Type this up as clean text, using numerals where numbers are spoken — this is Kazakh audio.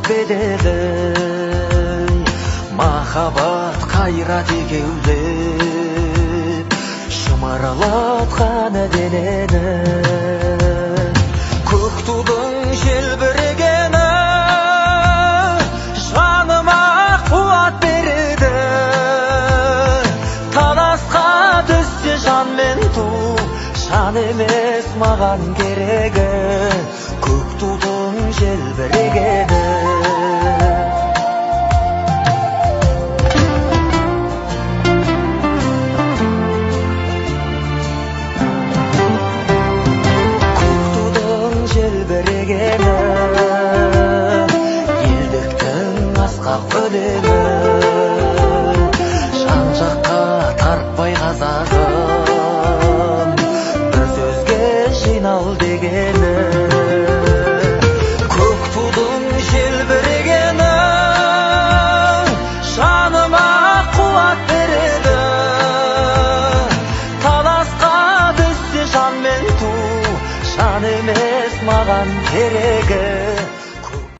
тербедегі махаббат қайрат екеулеп шымырлатқан денені көк тудың желбірегені жаныма қуат береді таласқа түссе жан мен ту жан емес маған керегі көк тудың желбірегені елдіктің асқақ өлеңі жан жаққа тарпай қазағы